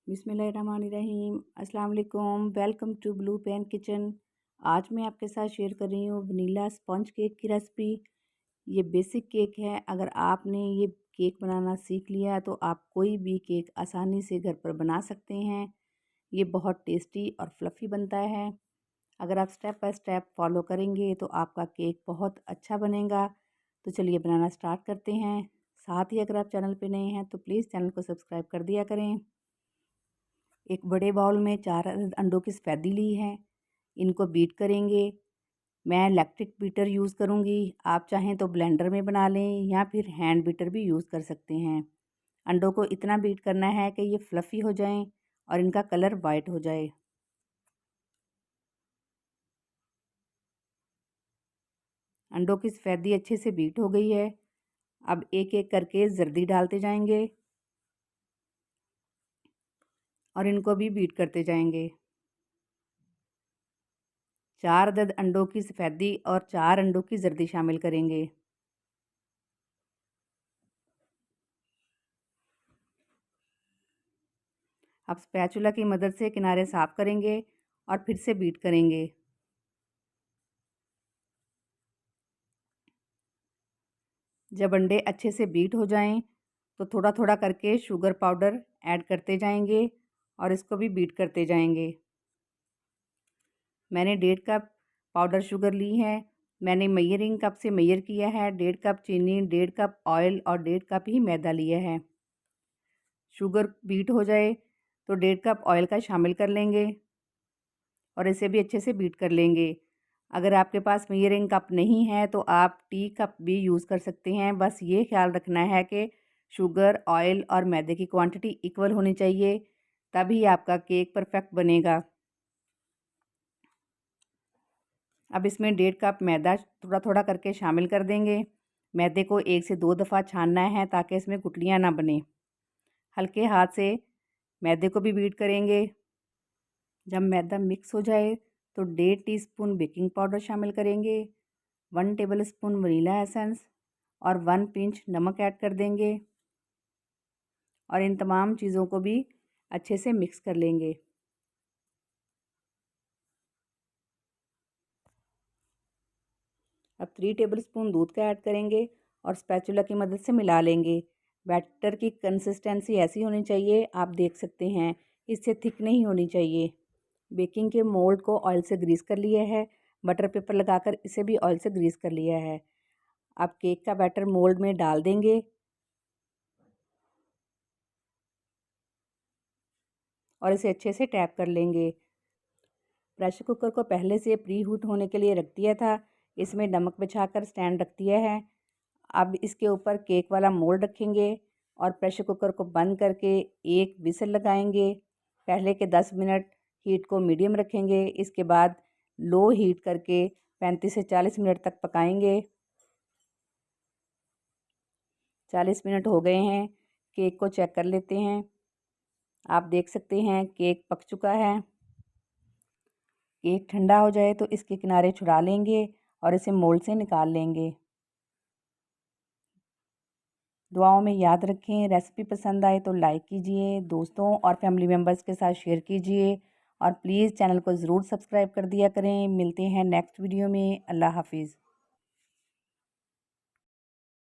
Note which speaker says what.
Speaker 1: बिस्मिल्लाहिर्रहमानिर्रहीम। अस्सलाम वालेकुम। Welcome to blue pen kitchen. आज मैं आपके साथ शेयर कर रही हूँ वनीला स्पंज केक की रेसिपी। ये बेसिक केक है। अगर आपने ये केक बनाना सीख लिया तो आप कोई भी केक आसानी से घर पर बना सकते हैं। ये बहुत टेस्टी और फ्लफ़ी बनता है। अगर आप स्टेप बाय स्टेप फॉलो करेंगे तो आपका केक बहुत अच्छा बनेगा। तो चलिए बनाना स्टार्ट करते हैं। साथ ही अगर आप चैनल पे नए हैं तो प्लीज़ चैनल को सब्सक्राइब कर दिया करें। एक बड़े बाउल में 4 अंडों की सफ़ेदी ली है। इनको बीट करेंगे। मैं इलेक्ट्रिक बीटर यूज़ करूँगी। आप चाहें तो ब्लेंडर में बना लें या फिर हैंड बीटर भी यूज़ कर सकते हैं। अंडों को इतना बीट करना है कि ये फ्लफ़ी हो जाएं और इनका कलर वाइट हो जाए। अंडों की सफ़ेदी अच्छे से बीट हो गई है। अब एक एक करके जर्दी डालते जाएंगे और इनको भी बीट करते जाएंगे। 4 अदद अंडों की सफ़ेदी और 4 अंडों की जर्दी शामिल करेंगे। अब स्पैचुला की मदद से किनारे साफ़ करेंगे और फिर से बीट करेंगे। जब अंडे अच्छे से बीट हो जाएं तो थोड़ा थोड़ा करके शुगर पाउडर ऐड करते जाएंगे और इसको भी बीट करते जाएंगे। मैंने 1.5 कप पाउडर शुगर ली है। मैंने मेजरिंग कप से मेजर किया है। 1.5 कप चीनी, 1.5 कप ऑयल और 1.5 कप ही मैदा लिया है। शुगर बीट हो जाए तो 1.5 कप ऑयल का शामिल कर लेंगे और इसे भी अच्छे से बीट कर लेंगे। अगर आपके पास मेजरिंग कप नहीं है तो आप टी कप भी यूज़ कर सकते हैं। बस ये ख्याल रखना है कि शुगर, ऑयल और मैदे की क्वांटिटी इक्वल होनी चाहिए, तभी आपका केक परफेक्ट बनेगा। अब इसमें 1.5 कप मैदा थोड़ा थोड़ा करके शामिल कर देंगे। मैदे को 1 से 2 दफ़ा छानना है ताकि इसमें गुठलियाँ ना बने। हल्के हाथ से मैदे को भी बीट करेंगे। जब मैदा मिक्स हो जाए तो 1.5 टीस्पून बेकिंग पाउडर शामिल करेंगे, 1 टेबलस्पून वनीला एसेंस और 1 पिंच नमक ऐड कर देंगे और इन तमाम चीज़ों को भी अच्छे से मिक्स कर लेंगे। अब 3 टेबलस्पून दूध का ऐड करेंगे और स्पैचुला की मदद से मिला लेंगे। बैटर की कंसिस्टेंसी ऐसी होनी चाहिए, आप देख सकते हैं, इससे थिक नहीं होनी चाहिए। बेकिंग के मोल्ड को ऑयल से ग्रीस कर लिया है। बटर पेपर लगाकर इसे भी ऑयल से ग्रीस कर लिया है। अब केक का बैटर मोल्ड में डाल देंगे और इसे अच्छे से टैप कर लेंगे। प्रेशर कुकर को पहले से प्री हीट होने के लिए रख दिया था। इसमें नमक बिछाकर स्टैंड रख दिया है। अब इसके ऊपर केक वाला मोल्ड रखेंगे और प्रेशर कुकर को बंद करके एक विसल लगाएंगे। पहले के 10 मिनट हीट को मीडियम रखेंगे। इसके बाद लो हीट करके 35 से 40 मिनट तक पकाएंगे। 40 मिनट हो गए हैं। केक को चेक कर लेते हैं। आप देख सकते हैं केक पक चुका है। केक ठंडा हो जाए तो इसके किनारे छुड़ा लेंगे और इसे मोल्ड से निकाल लेंगे। दुआओं में याद रखें। रेसिपी पसंद आए तो लाइक कीजिए, दोस्तों और फैमिली मेम्बर्स के साथ शेयर कीजिए और प्लीज़ चैनल को ज़रूर सब्सक्राइब कर दिया करें। मिलते हैं नेक्स्ट वीडियो में। अल्लाह हाफिज़।